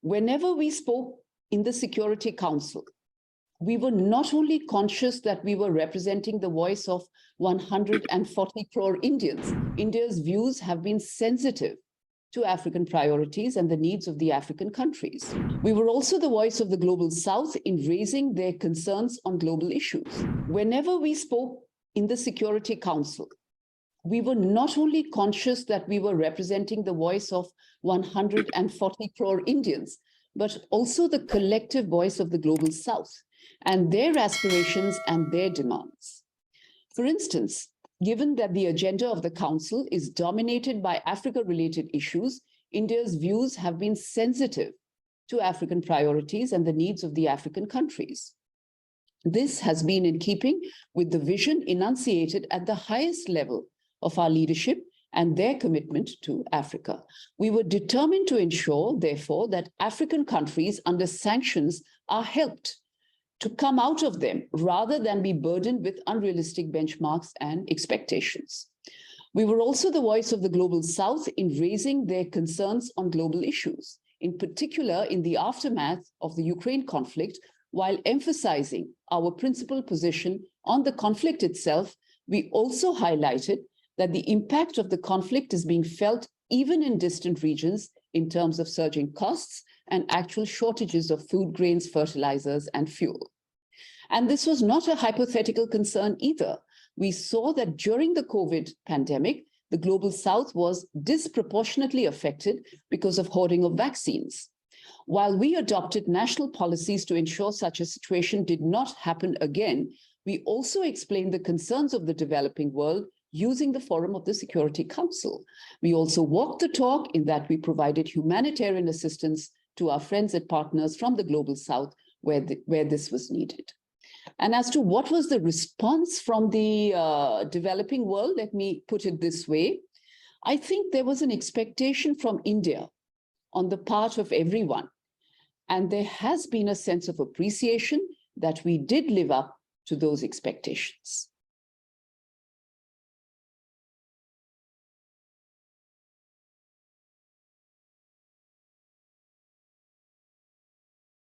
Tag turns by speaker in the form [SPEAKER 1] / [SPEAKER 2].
[SPEAKER 1] Whenever we spoke in the Security Council, we were not only conscious that we were representing the voice of 140 crore Indians. India's views have been sensitive to African priorities and the needs of the African countries. We were also the voice of the Global South in raising their concerns on global issues. Whenever we spoke in the Security Council, we were not only conscious that we were representing the voice of 140 crore Indians, but also the collective voice of the Global South and their aspirations and their demands. For instance, given that the agenda of the Council is dominated by Africa-related issues, India's views have been sensitive to African priorities and the needs of the African countries. This has been in keeping with the vision enunciated at the highest level of our leadership and their commitment to Africa. We were determined to ensure, therefore, that African countries under sanctions are helped to come out of them rather than be burdened with unrealistic benchmarks and expectations. We were also the voice of the Global South in raising their concerns on global issues, in particular in the aftermath of the Ukraine conflict, while emphasizing our principled position on the conflict itself. We also highlighted that the impact of the conflict is being felt even in distant regions in terms of surging costs and actual shortages of food grains, fertilizers, and fuel. And this was not a hypothetical concern either. We saw that during the COVID pandemic, the Global South was disproportionately affected because of hoarding of vaccines. While we adopted national policies to ensure such a situation did not happen again, we also explained the concerns of the developing world using the forum of the Security Council. We also walked the talk in that we provided humanitarian assistance to our friends and partners from the Global South where this was needed. And as to what was the response from the developing world, let me put it this way. I think there was an expectation from India on the part of everyone, and there has been a sense of appreciation that we did live up to those expectations.